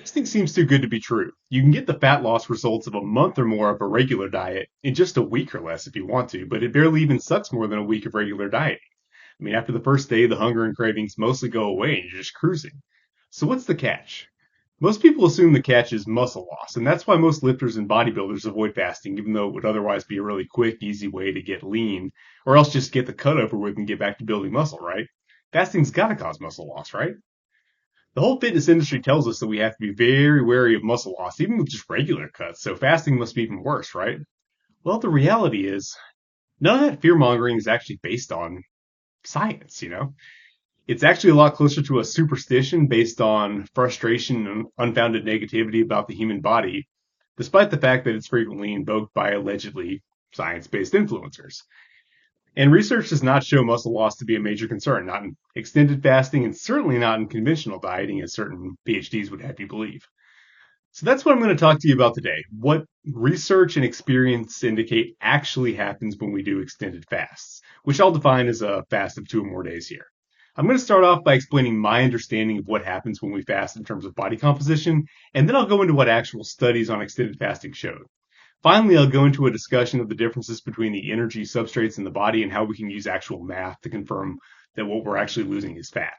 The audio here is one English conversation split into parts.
This thing seems too good to be true. You can get the fat loss results of a month or more of a regular diet in just a week or less if you want to, but it barely even sucks more than a week of regular dieting. I mean, after the first day, the hunger and cravings mostly go away and you're just cruising. So what's the catch? Most people assume the catch is muscle loss, and that's why most lifters and bodybuilders avoid fasting, even though it would otherwise be a really quick, easy way to get lean, or else just get the cut over with and get back to building muscle, right? Fasting's gotta cause muscle loss, right? The whole fitness industry tells us that we have to be very wary of muscle loss, even with just regular cuts, so fasting must be even worse, right? Well, the reality is, none of that fear mongering is actually based on science. It's actually a lot closer to a superstition based on frustration and unfounded negativity about the human body, despite the fact that it's frequently invoked by allegedly science based influencers. And research does not show muscle loss to be a major concern, not in extended fasting and certainly not in conventional dieting, as certain PhDs would have you believe. So that's what I'm going to talk to you about today. What research and experience indicate actually happens when we do extended fasts, which I'll define as a fast of 2 or more days here. I'm going to start off by explaining my understanding of what happens when we fast in terms of body composition, and then I'll go into what actual studies on extended fasting showed. Finally, I'll go into a discussion of the differences between the energy substrates in the body and how we can use actual math to confirm that what we're actually losing is fat.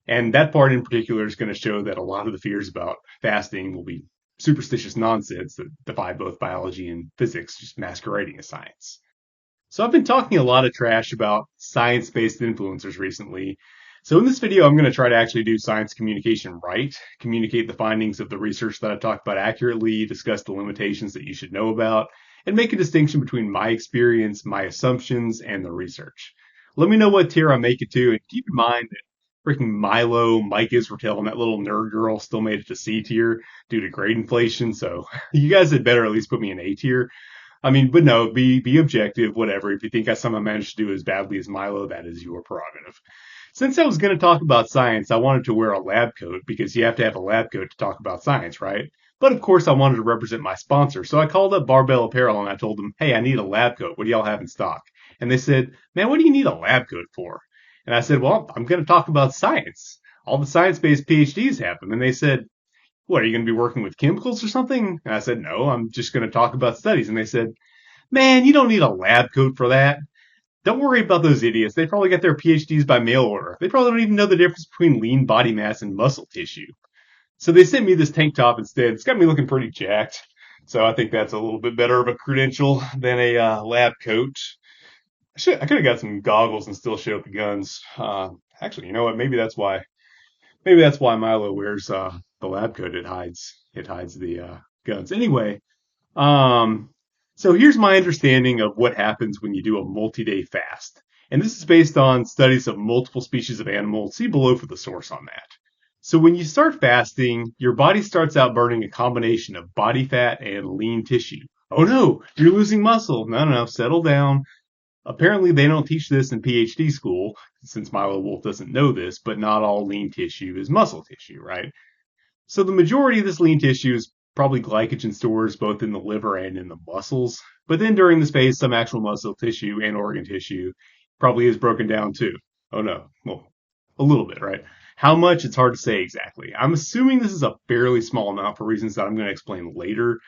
And that part in particular is going to show that a lot of the fears about fasting will be superstitious nonsense that defy both biology and physics, just masquerading as science. So I've been talking a lot of trash about science-based influencers recently. So in this video, I'm going to try to actually do science communication right, communicate the findings of the research that I've talked about accurately, discuss the limitations that you should know about, and make a distinction between my experience, my assumptions, and the research. Let me know what tier I make it to, and keep in mind that freaking Milo, Mike Israetel, and that little nerd girl still made it to C tier due to grade inflation, so you guys had better at least put me in A tier. I mean, but no, be objective, whatever. If you think I somehow managed to do as badly as Milo, that is your prerogative. Since I was going to talk about science, I wanted to wear a lab coat because you have to have a lab coat to talk about science, right? But of course, I wanted to represent my sponsor, so I called up Barbell Apparel and I told them, hey, I need a lab coat. What do y'all have in stock? And they said, man, what do you need a lab coat for? And I said, well, I'm going to talk about science. All the science-based PhDs have them. And they said, what, are you going to be working with chemicals or something? And I said, no, I'm just going to talk about studies. And they said, man, you don't need a lab coat for that. Don't worry about those idiots. They probably got their PhDs by mail order. They probably don't even know the difference between lean body mass and muscle tissue. So they sent me this tank top instead. It's got me looking pretty jacked. So I think that's a little bit better of a credential than a lab coat. I could have got some goggles and still showed the guns. Actually, you know what? Maybe that's why Milo wears the lab coat. It hides the guns. Anyway, um, so here's my understanding of what happens when you do a multi-day fast. And this is based on studies of multiple species of animals. See below for the source on that. So when you start fasting, your body starts out burning a combination of body fat and lean tissue. Oh no, you're losing muscle. No, settle down. Apparently they don't teach this in PhD school, since Milo Wolf doesn't know this, but not all lean tissue is muscle tissue, right? So the majority of this lean tissue is probably glycogen stores both in the liver and in the muscles. But then during this phase, some actual muscle tissue and organ tissue probably is broken down too. Oh no. Well, a little bit, right? How much? It's hard to say exactly. I'm assuming this is a fairly small amount for reasons that I'm going to explain later.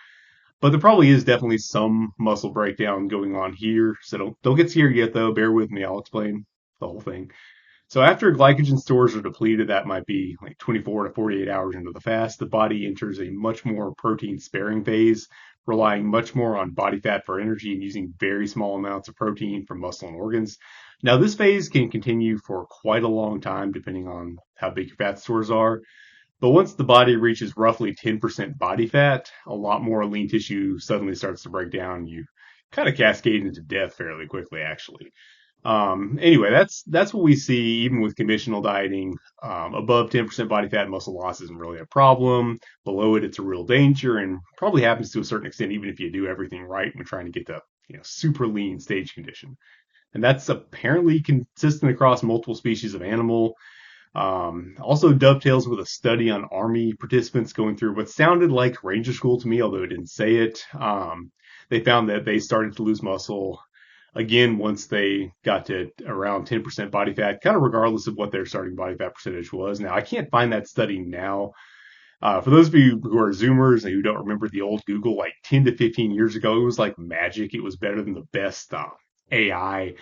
But there probably is definitely some muscle breakdown going on here. So don't get scared yet though. Bear with me. I'll explain the whole thing. So after glycogen stores are depleted, that might be like 24 to 48 hours into the fast, the body enters a much more protein sparing phase, relying much more on body fat for energy and using very small amounts of protein from muscle and organs. Now this phase can continue for quite a long time depending on how big your fat stores are. But once the body reaches roughly 10% body fat, a lot more lean tissue suddenly starts to break down. You kind of cascade into death fairly quickly, actually. Anyway, that's what we see even with conventional dieting. Above 10% body fat, muscle loss isn't really a problem. Below it, it's a real danger and probably happens to a certain extent, even if you do everything right when trying to get to super lean stage condition. And that's apparently consistent across multiple species of animal. Also dovetails with a study on Army participants going through what sounded like Ranger School to me, although it didn't say it. They found that they started to lose muscle again once they got to around 10% body fat, kind of regardless of what their starting body fat percentage was. Now, I can't find that study now. For those of you who are Zoomers and who don't remember the old Google, like 10 to 15 years ago, it was like magic. It was better than the best AI.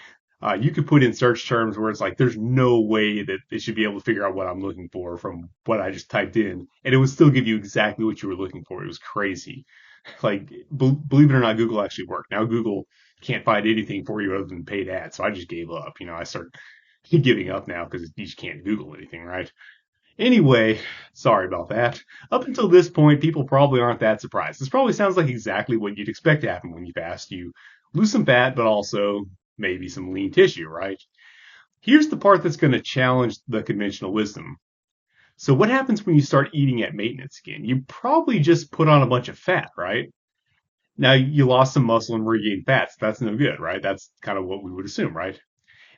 You could put in search terms where it's like, there's no way that it should be able to figure out what I'm looking for from what I just typed in, and it would still give you exactly what you were looking for. It was crazy. Like, believe it or not, Google actually worked. Now Google can't find anything for you other than paid ads, so I just gave up. I start giving up now because you just can't Google anything, right? Anyway, sorry about that. Up until this point, people probably aren't that surprised. This probably sounds like exactly what you'd expect to happen when you fast. You lose some fat, but also maybe some lean tissue, right? Here's the part that's going to challenge the conventional wisdom. So what happens when you start eating at maintenance again? You probably just put on a bunch of fat, right? Now you lost some muscle and regained fat, so that's no good, right? That's kind of what we would assume, right?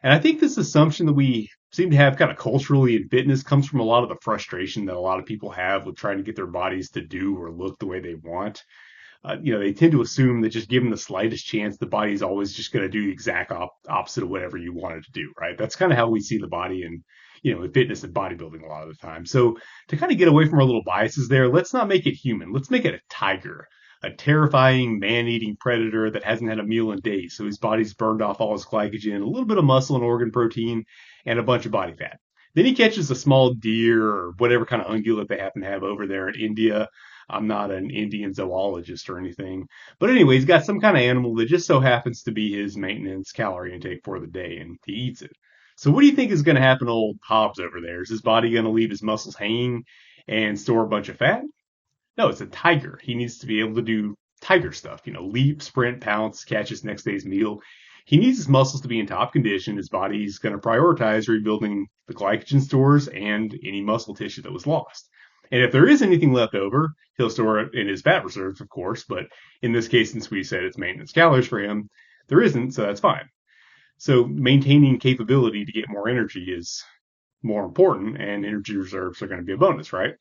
And I think this assumption that we seem to have kind of culturally in fitness comes from a lot of the frustration that a lot of people have with trying to get their bodies to do or look the way they want. They tend to assume that just given the slightest chance, the body's always just going to do the exact opposite of whatever you want it to do, right? That's kind of how we see the body in fitness and bodybuilding a lot of the time. So to kind of get away from our little biases there, let's not make it human. Let's make it a tiger, a terrifying man-eating predator that hasn't had a meal in days. So his body's burned off all his glycogen, a little bit of muscle and organ protein, and a bunch of body fat. Then he catches a small deer or whatever kind of ungulate they happen to have over there in India. I'm not an Indian zoologist or anything. But anyway, he's got some kind of animal that just so happens to be his maintenance calorie intake for the day, and he eats it. So what do you think is going to happen to old Hobbs over there? Is his body going to leave his muscles hanging and store a bunch of fat? No, it's a tiger. He needs to be able to do tiger stuff, leap, sprint, pounce, catch his next day's meal. He needs his muscles to be in top condition. His body's going to prioritize rebuilding the glycogen stores and any muscle tissue that was lost. And if there is anything left over, he'll store it in his fat reserves, of course. But in this case, since we said it's maintenance calories for him, there isn't, so that's fine. So maintaining capability to get more energy is more important, and energy reserves are going to be a bonus, right?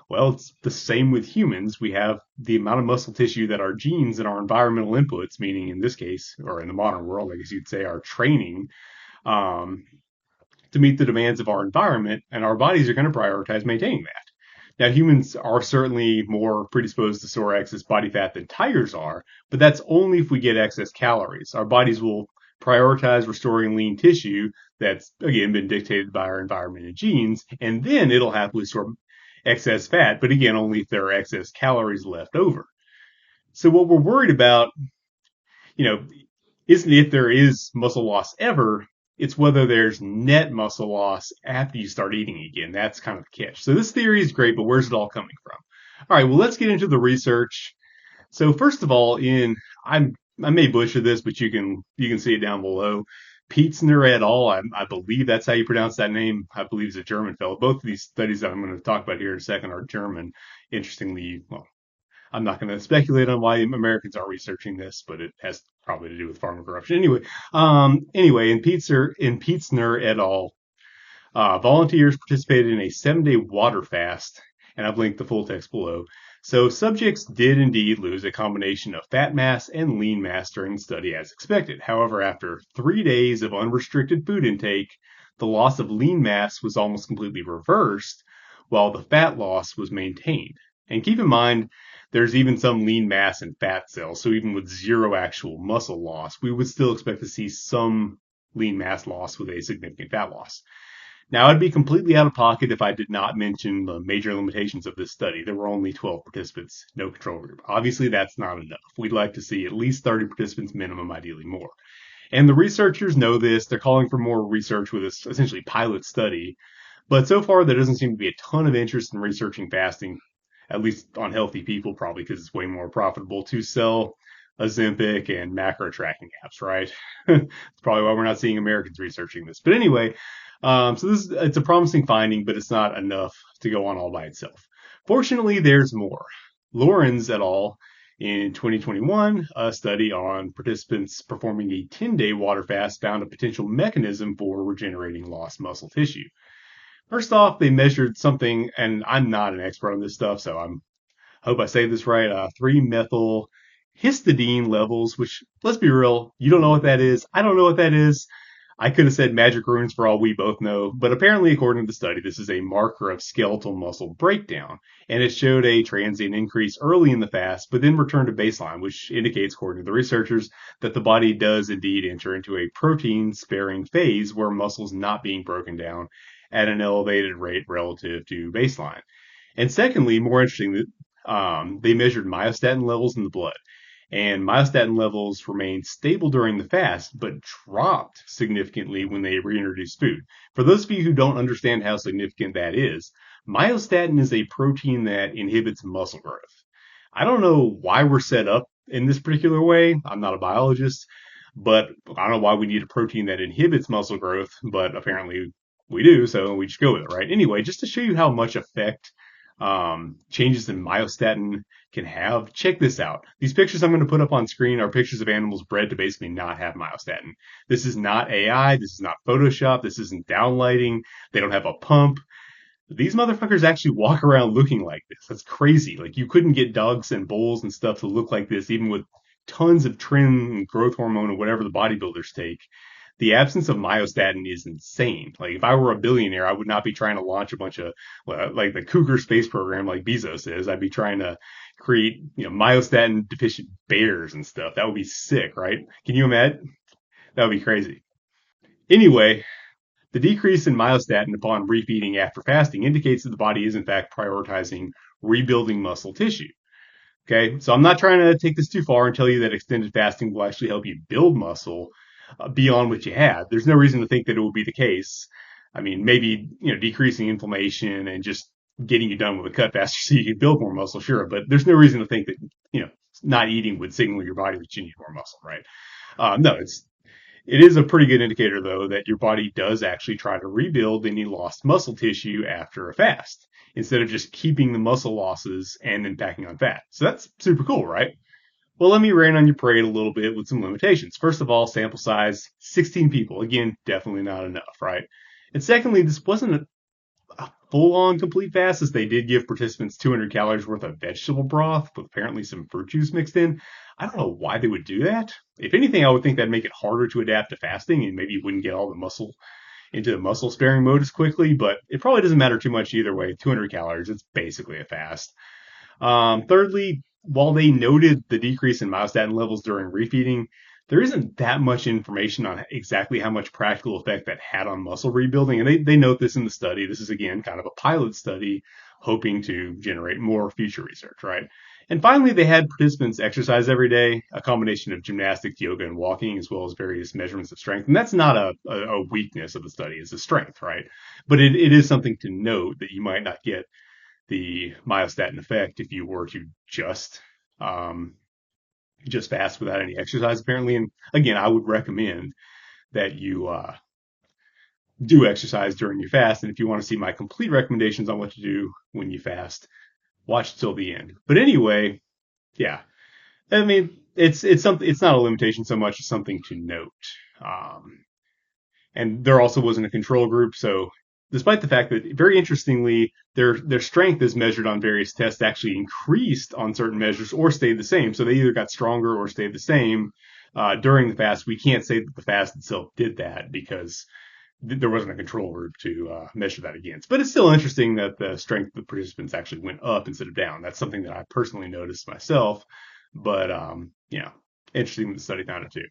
Well, it's the same with humans. We have the amount of muscle tissue that our genes and our environmental inputs, meaning in this case, or in the modern world, I guess you'd say, our training, um, to meet the demands of our environment, and our bodies are going to prioritize maintaining that. Now, humans are certainly more predisposed to store excess body fat than tigers are, but that's only if we get excess calories. Our bodies will prioritize restoring lean tissue that's, again, been dictated by our environment and genes, and then it'll happily store excess fat, but again, only if there are excess calories left over. So what we're worried about, you know, isn't if there is muscle loss ever, it's whether there's net muscle loss after you start eating again. That's kind of the catch. So this theory is great, but where's it all coming from? All right, well, let's get into the research. So first of all, I may butcher this, but you can see it down below. Pietzner et al. I believe that's how you pronounce that name. I believe he's a German fellow. Both of these studies that I'm going to talk about here in a second are German. Interestingly, well, I'm not going to speculate on why Americans are researching this, but it has probably to do with farmer corruption. Anyway, in Pietzner et al., volunteers participated in a 7-day water fast, and I've linked the full text below. So subjects did indeed lose a combination of fat mass and lean mass during the study as expected. However, after 3 days of unrestricted food intake, the loss of lean mass was almost completely reversed, while the fat loss was maintained. And keep in mind, there's even some lean mass in fat cells, so even with zero actual muscle loss, we would still expect to see some lean mass loss with a significant fat loss. Now, I'd be completely out of pocket if I did not mention the major limitations of this study. There were only 12 participants, no control group. Obviously, that's not enough. We'd like to see at least 30 participants minimum, ideally more. And the researchers know this. They're calling for more research with this essentially pilot study. But so far, there doesn't seem to be a ton of interest in researching fasting, at least on healthy people, probably because it's way more profitable to sell Ozempic and macro tracking apps, right? That's probably why we're not seeing Americans researching this. But anyway, it's a promising finding, but it's not enough to go on all by itself. Fortunately, there's more. Lorenz et al. In 2021, a study on participants performing a 10-day water fast found a potential mechanism for regenerating lost muscle tissue. First off, they measured something, and I'm not an expert on this stuff, so I hope I say this right, 3-methyl histidine levels, which, let's be real, you don't know what that is. I don't know what that is. I could have said magic runes for all we both know, but apparently, according to the study, this is a marker of skeletal muscle breakdown, and it showed a transient increase early in the fast, but then returned to baseline, which indicates, according to the researchers, that the body does indeed enter into a protein-sparing phase where muscle's not being broken down at an elevated rate relative to baseline. And secondly, more interesting, they measured myostatin levels in the blood. And myostatin levels remained stable during the fast, but dropped significantly when they reintroduced food. For those of you who don't understand how significant that is, myostatin is a protein that inhibits muscle growth. I don't know why we're set up in this particular way. I'm not a biologist, but I don't know why we need a protein that inhibits muscle growth, but apparently we do, so we just go with it, right? Anyway, just to show you how much effect changes in myostatin can have, check this out. These pictures I'm going to put up on screen are pictures of animals bred to basically not have myostatin. This is not AI. This is not Photoshop. This isn't downlighting. They don't have a pump. These motherfuckers actually walk around looking like this. That's crazy. Like, you couldn't get dogs and bulls and stuff to look like this, even with tons of trim and growth hormone or whatever the bodybuilders take. The absence of myostatin is insane. Like, if I were a billionaire, I would not be trying to launch a bunch of, like, the Cougar space program like Bezos is. I'd be trying to create, myostatin deficient bears and stuff. That would be sick, right? Can you imagine? That would be crazy. Anyway, the decrease in myostatin upon refeeding after fasting indicates that the body is in fact prioritizing rebuilding muscle tissue. Okay, so I'm not trying to take this too far and tell you that extended fasting will actually help you build muscle beyond what you had. There's no reason to think that it will be the case. I mean, maybe, decreasing inflammation and just getting you done with a cut faster so you can build more muscle, sure, but there's no reason to think that, not eating would signal your body that you need more muscle, right? No, it is a pretty good indicator, though, that your body does actually try to rebuild any lost muscle tissue after a fast, instead of just keeping the muscle losses and then packing on fat. So that's super cool, right? Well, let me rain on your parade a little bit with some limitations. First of all, sample size, 16 people. Again, definitely not enough, right? And secondly, this wasn't a full-on complete fast, as they did give participants 200 calories worth of vegetable broth with apparently some fruit juice mixed in. I don't know why they would do that. If anything, I would think that'd make it harder to adapt to fasting, and maybe you wouldn't get all the muscle into the muscle sparing mode as quickly, but it probably doesn't matter too much either way. 200 calories, it's basically a fast. Thirdly, while they noted the decrease in myostatin levels during refeeding, there isn't that much information on exactly how much practical effect that had on muscle rebuilding. And they note this in the study. This is, again, kind of a pilot study, hoping to generate more future research, right? And finally, they had participants exercise every day, a combination of gymnastics, yoga, and walking, as well as various measurements of strength. And that's not a weakness of the study, it's a strength, right? But it is something to note that you might not get the myostatin effect if you were to just fast without any exercise, apparently. And again, I would recommend that you do exercise during your fast. And if you want to see my complete recommendations on what to do when you fast, watch till the end. But anyway, yeah, I mean, it's something. It's not a limitation so much as something to note. And there also wasn't a control group, so despite the fact that, very interestingly, their strength as measured on various tests actually increased on certain measures or stayed the same. So they either got stronger or stayed the same during the fast. We can't say that the fast itself did that because there wasn't a control group to measure that against. But it's still interesting that the strength of the participants actually went up instead of down. That's something that I personally noticed myself. But, interesting that the study found it too.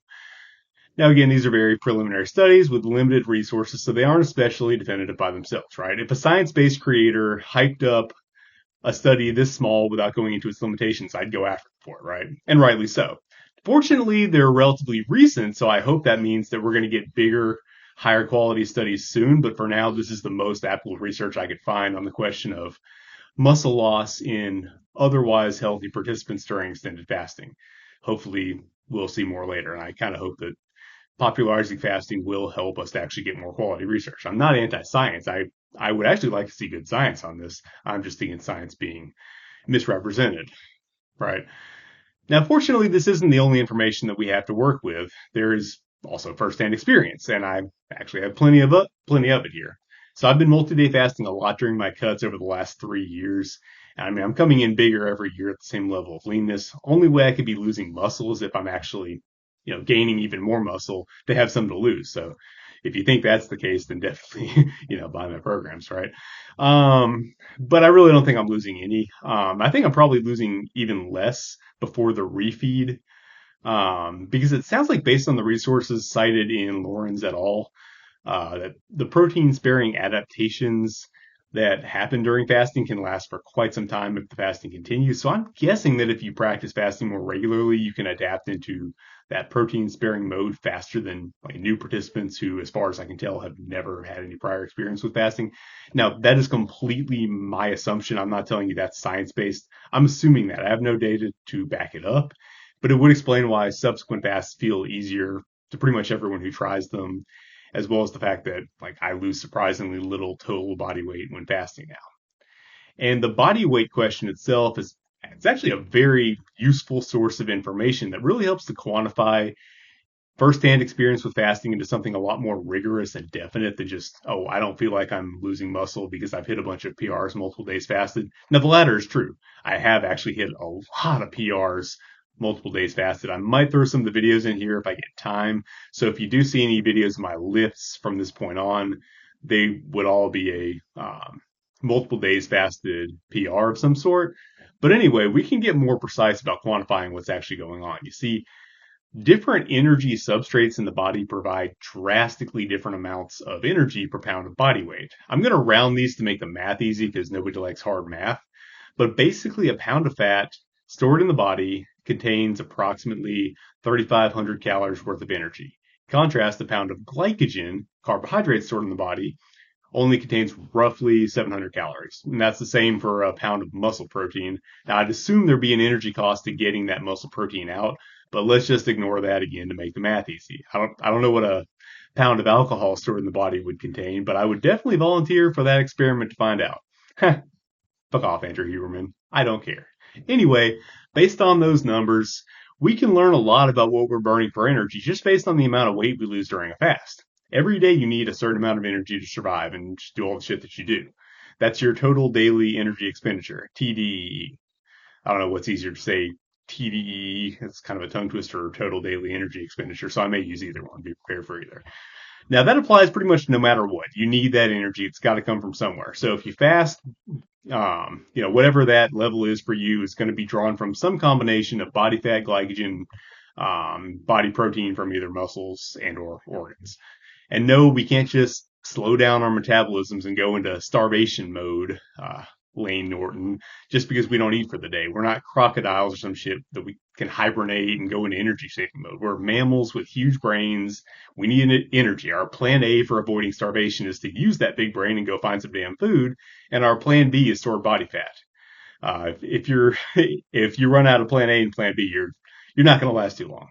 Now, again, these are very preliminary studies with limited resources, so they aren't especially definitive by themselves, right? If a science-based creator hyped up a study this small without going into its limitations, I'd go after it for it, right? And rightly so. Fortunately, they're relatively recent, so I hope that means that we're going to get bigger, higher quality studies soon. But for now, this is the most applicable research I could find on the question of muscle loss in otherwise healthy participants during extended fasting. Hopefully, we'll see more later, and I kind of hope that popularizing fasting will help us to actually get more quality research. I'm not anti-science. I would actually like to see good science on this. I'm just thinking science being misrepresented, right? Now, fortunately, this isn't the only information that we have to work with. There is also firsthand experience, and I actually have plenty of it here. So I've been multi-day fasting a lot during my cuts over the last 3 years. I mean, I'm coming in bigger every year at the same level of leanness. Only way I could be losing muscle is if I'm actually gaining even more muscle to have some to lose. So if you think that's the case, then definitely, buy my programs, right? But I really don't think I'm losing any. I think I'm probably losing even less before the refeed, because it sounds like based on the resources cited in Lawrence et al., that the protein sparing adaptations that happen during fasting can last for quite some time if the fasting continues. So I'm guessing that if you practice fasting more regularly, you can adapt into that protein sparing mode faster than like new participants who, as far as I can tell, have never had any prior experience with fasting. Now, that is completely my assumption. I'm not telling you that's science based. I'm assuming that. I have no data to back it up, but it would explain why subsequent fasts feel easier to pretty much everyone who tries them, as well as the fact that like I lose surprisingly little total body weight when fasting now. And the body weight question itself is it's actually a very useful source of information that really helps to quantify firsthand experience with fasting into something a lot more rigorous and definite than just, oh, I don't feel like I'm losing muscle because I've hit a bunch of PRs multiple days fasted. Now, the latter is true. I have actually hit a lot of PRs multiple days fasted. I might throw some of the videos in here if I get time. So if you do see any videos of my lifts from this point on, they would all be a multiple days fasted PR of some sort. But anyway, we can get more precise about quantifying what's actually going on. You see, different energy substrates in the body provide drastically different amounts of energy per pound of body weight. I'm going to round these to make the math easy because nobody likes hard math. But basically, a pound of fat stored in the body contains approximately 3,500 calories worth of energy. In contrast, a pound of glycogen, carbohydrates stored in the body, only contains roughly 700 calories. And that's the same for a pound of muscle protein. Now, I'd assume there'd be an energy cost to getting that muscle protein out, but let's just ignore that again to make the math easy. I don't know what a pound of alcohol stored in the body would contain, but I would definitely volunteer for that experiment to find out. Fuck off, Andrew Huberman. I don't care. Anyway, based on those numbers, we can learn a lot about what we're burning for energy just based on the amount of weight we lose during a fast. Every day you need a certain amount of energy to survive and just do all the shit that you do. That's your total daily energy expenditure, TDEE. I don't know what's easier to say, TDEE. It's kind of a tongue twister, or total daily energy expenditure, so I may use either one. Be prepared for either. Now that applies pretty much no matter what. You need that energy. It's got to come from somewhere. So if you fast, whatever that level is for you is going to be drawn from some combination of body fat, glycogen, body protein from either muscles and or organs. And no, we can't just slow down our metabolisms and go into starvation mode, Lane Norton, just because we don't eat for the day. We're not crocodiles or some shit that we can hibernate and go into energy saving mode. We're mammals with huge brains. We need energy. Our plan A for avoiding starvation is to use that big brain and go find some damn food. And our plan B is stored body fat. If you run out of plan A and plan B, you're not going to last too long.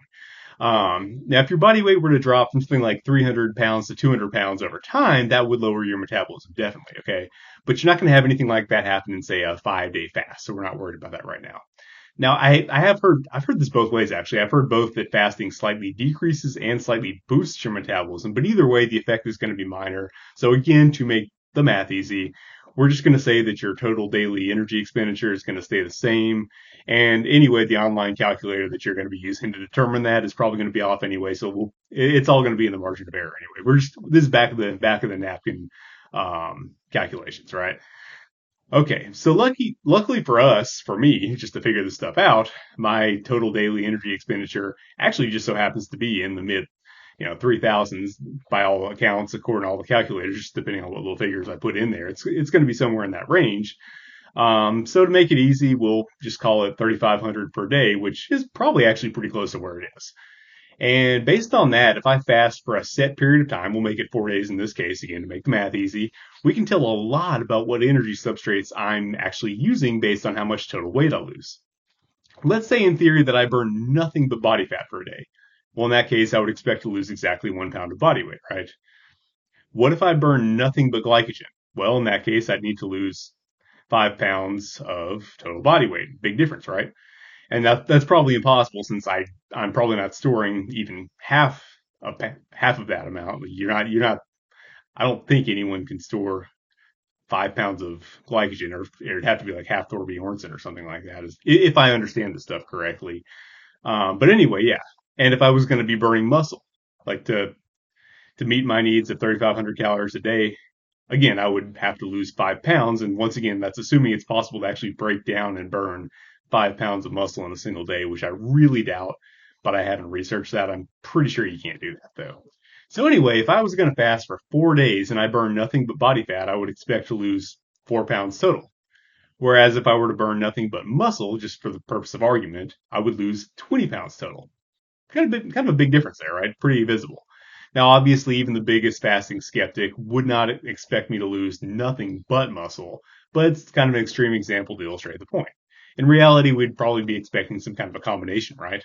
Now, if your body weight were to drop from something like 300 pounds to 200 pounds over time, that would lower your metabolism, definitely, okay? But you're not going to have anything like that happen in, say, a 5-day fast, so we're not worried about that right now. Now, I've heard this both ways, actually. I've heard both that fasting slightly decreases and slightly boosts your metabolism, but either way, the effect is going to be minor. So again, to make the math easy, we're just going to say that your total daily energy expenditure is going to stay the same. And anyway, the online calculator that you're going to be using to determine that is probably going to be off anyway. So it's all going to be in the margin of error anyway. This is back of the napkin, calculations, right? Okay. So luckily for me, just to figure this stuff out, my total daily energy expenditure actually just so happens to be in the mid 3,000s by all accounts, according to all the calculators, just depending on what little figures I put in there. It's going to be somewhere in that range. So to make it easy, we'll just call it 3,500 per day, which is probably actually pretty close to where it is. And based on that, if I fast for a set period of time, we'll make it 4 days in this case, again, to make the math easy, we can tell a lot about what energy substrates I'm actually using based on how much total weight I lose. Let's say in theory that I burn nothing but body fat for a day. Well, in that case, I would expect to lose exactly 1 pound of body weight, right? What if I burn nothing but glycogen? Well, in that case, I'd need to lose 5 pounds of total body weight. Big difference, right? And that's probably impossible since I'm probably not storing even half of that amount. You're not. I don't think anyone can store 5 pounds of glycogen, or it'd have to be like half Thor Bjornsson or something like that, if I understand the stuff correctly. But anyway, yeah. And if I was going to be burning muscle, like to To meet my needs of 3,500 calories a day, again, I would have to lose 5 pounds. And once again, that's assuming it's possible to actually break down and burn 5 pounds of muscle in a single day, which I really doubt, but I haven't researched that. I'm pretty sure you can't do that though. So anyway, if I was going to fast for 4 days and I burn nothing but body fat, I would expect to lose 4 pounds total. Whereas if I were to burn nothing but muscle, just for the purpose of argument, I would lose 20 pounds total. Kind of a big difference there, right? Pretty visible. Now, obviously, even the biggest fasting skeptic would not expect me to lose nothing but muscle, but it's kind of an extreme example to illustrate the point. In reality, we'd probably be expecting some kind of a combination, right?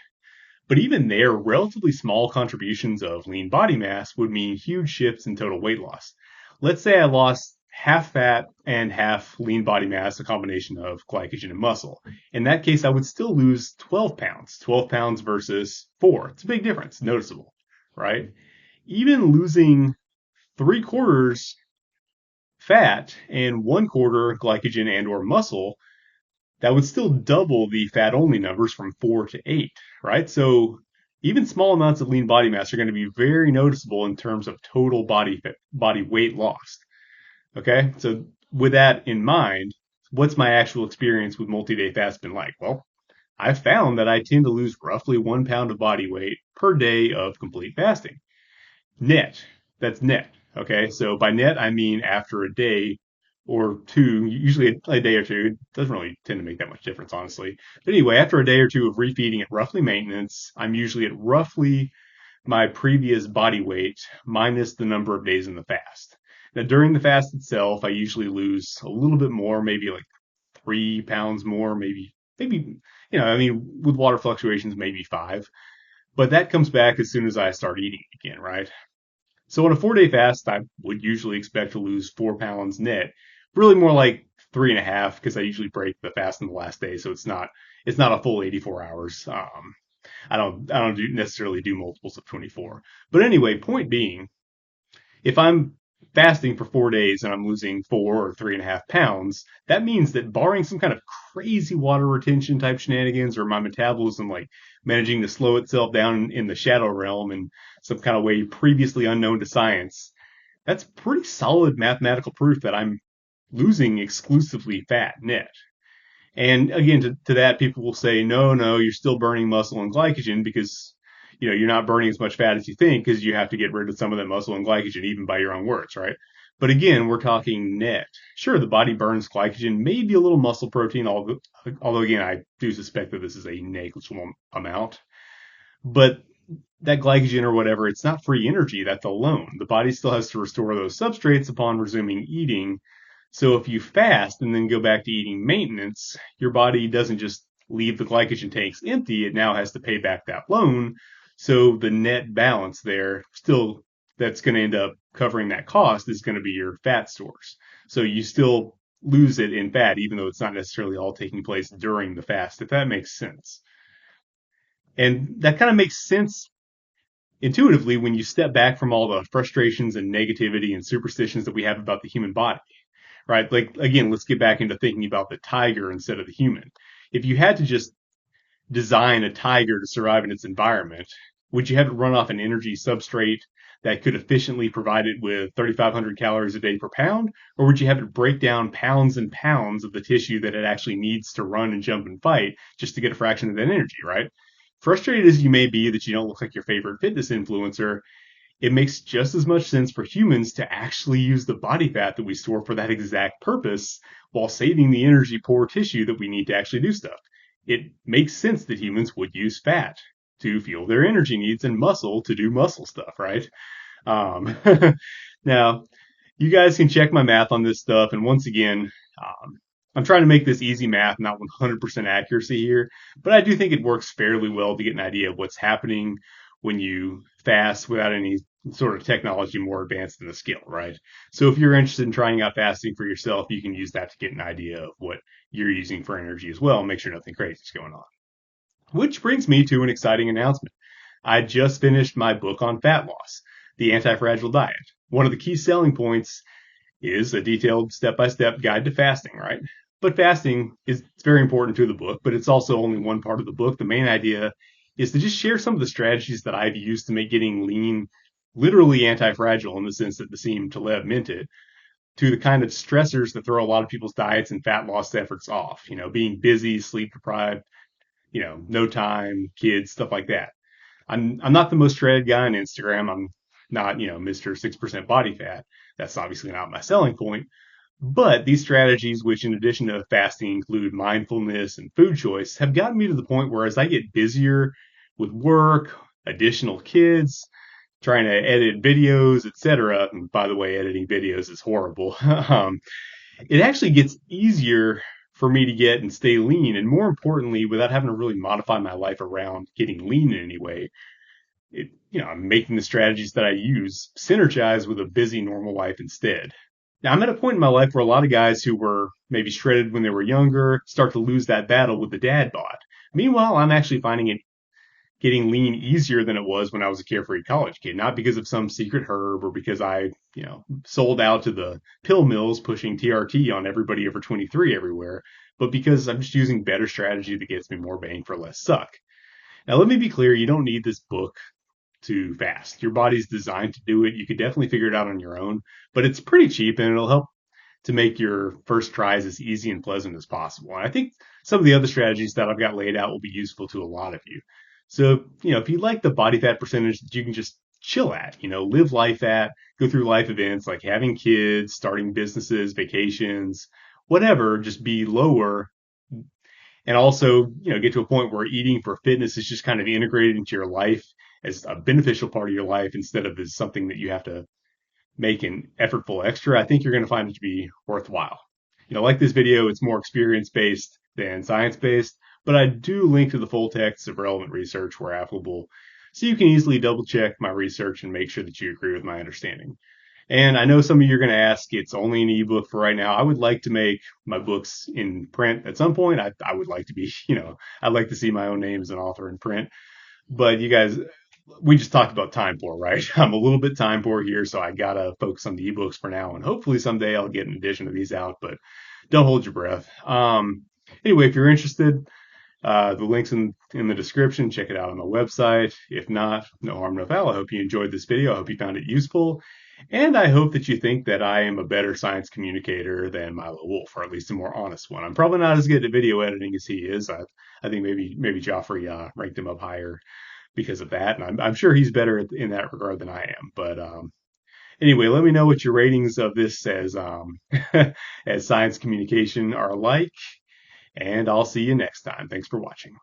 But even there, relatively small contributions of lean body mass would mean huge shifts in total weight loss. Let's say I lost half fat and half lean body mass, a combination of glycogen and muscle. In that case, I would still lose 12 pounds, 12 pounds versus 4. It's a big difference, noticeable, right? Even losing 3/4 fat and 1/4 glycogen and or muscle, that would still double the fat only numbers from 4 to 8, right? So even small amounts of lean body mass are going to be very noticeable in terms of total body weight lost. Okay, so with that in mind, what's my actual experience with multi-day fast been like? Well, I've found that I tend to lose roughly 1 pound of body weight per day of complete fasting. Net. That's net. Okay, so by net, I mean after a day or two, usually a day or two. It doesn't really tend to make that much difference, honestly. But anyway, after a day or two of refeeding at roughly maintenance, I'm usually at roughly my previous body weight minus the number of days in the fast. Now, during the fast itself, I usually lose a little bit more, maybe like 3 pounds more, maybe, I mean, with water fluctuations, maybe 5. But that comes back as soon as I start eating again, right? So on a 4-day fast, I would usually expect to lose 4 pounds net. Really more like 3.5 because I usually break the fast on the last day, so it's not a full 84 hours. I don't necessarily do multiples of 24. But anyway, point being, if I'm fasting for 4 days and I'm losing 4 or 3.5 pounds, that means that barring some kind of crazy water retention type shenanigans or my metabolism like managing to slow itself down in the shadow realm in some kind of way previously unknown to science, that's pretty solid mathematical proof that I'm losing exclusively fat net. And again, to that, people will say, no, you're still burning muscle and glycogen because, you're not burning as much fat as you think because you have to get rid of some of that muscle and glycogen, even by your own words, right? But again, we're talking net. Sure, the body burns glycogen, maybe a little muscle protein, although again, I do suspect that this is a negligible amount. But that glycogen or whatever, it's not free energy. That's alone. The body still has to restore those substrates upon resuming eating. So if you fast and then go back to eating maintenance, your body doesn't just leave the glycogen tanks empty. It now has to pay back that loan. So the net balance there still that's going to end up covering that cost is going to be your fat stores. So you still lose it in fat, even though it's not necessarily all taking place during the fast, if that makes sense. And that kind of makes sense intuitively when you step back from all the frustrations and negativity and superstitions that we have about the human body, right? Like, again, let's get back into thinking about the tiger instead of the human. If you had to just design a tiger to survive in its environment, would you have it run off an energy substrate that could efficiently provide it with 3,500 calories a day per pound? Or would you have it break down pounds and pounds of the tissue that it actually needs to run and jump and fight just to get a fraction of that energy, right? Frustrated as you may be that you don't look like your favorite fitness influencer, it makes just as much sense for humans to actually use the body fat that we store for that exact purpose while saving the energy poor tissue that we need to actually do stuff. It makes sense that humans would use fat to fuel their energy needs and muscle to do muscle stuff, right? Um, now, you guys can check my math on this stuff. And once again, I'm trying to make this easy math, not 100% accuracy here, but I do think it works fairly well to get an idea of what's happening when you fast without any sort of technology more advanced than the skill, right? So if you're interested in trying out fasting for yourself, you can use that to get an idea of what you're using for energy as well. Make sure nothing crazy is going on. Which brings me to an exciting announcement. I just finished my book on fat loss, The Antifragile Diet. One of the key selling points is a detailed step-by-step guide to fasting, right? But fasting is it's very important to the book, but it's also only one part of the book. The main idea is to just share some of the strategies that I've used to make getting lean literally anti-fragile in the sense that Nassim Taleb meant it, to the kind of stressors that throw a lot of people's diets and fat loss efforts off. Being busy, sleep deprived, no time, kids, stuff like that. I'm not the most shredded guy on Instagram. I'm not, Mr. 6% body fat. That's obviously not my selling point. But these strategies, which in addition to fasting include mindfulness and food choice, have gotten me to the point where as I get busier with work, additional kids, trying to edit videos, etc. And by the way, editing videos is horrible. It actually gets easier for me to get and stay lean, and more importantly, without having to really modify my life around getting lean in any way. I'm making the strategies that I use synergize with a busy normal life instead. Now, I'm at a point in my life where a lot of guys who were maybe shredded when they were younger start to lose that battle with the dad bod. Meanwhile, I'm actually finding it getting lean easier than it was when I was a carefree college kid, not because of some secret herb or because I, sold out to the pill mills pushing TRT on everybody over 23 everywhere, but because I'm just using better strategy that gets me more bang for less suck. Now, let me be clear, you don't need this book to fast. Your body's designed to do it. You could definitely figure it out on your own, but it's pretty cheap and it'll help to make your first tries as easy and pleasant as possible. And I think some of the other strategies that I've got laid out will be useful to a lot of you. So, if you like the body fat percentage that you can just chill at, live life at, go through life events like having kids, starting businesses, vacations, whatever, just be lower and also, get to a point where eating for fitness is just kind of integrated into your life as a beneficial part of your life instead of as something that you have to make an effortful extra. I think you're going to find it to be worthwhile. Like this video, it's more experience based than science based, but I do link to the full text of relevant research where applicable, so you can easily double check my research and make sure that you agree with my understanding. And I know some of you are going to ask, it's only an ebook for right now. I would like to make my books in print at some point. I would like to be, I'd like to see my own name as an author in print. But you guys, we just talked about time poor, right? I'm a little bit time poor here, so I gotta focus on the ebooks for now. And hopefully someday I'll get an edition of these out, but don't hold your breath. Anyway, if you're interested, the link's in the description. Check it out on the website. If not, no harm, no foul. I hope you enjoyed this video. I hope you found it useful. And I hope that you think that I am a better science communicator than Milo Wolf, or at least a more honest one. I'm probably not as good at video editing as he is. I think maybe Joffrey ranked him up higher because of that, and I'm sure he's better in that regard than I am. But anyway, let me know what your ratings of this as as science communication are like, and I'll see you next time. Thanks for watching.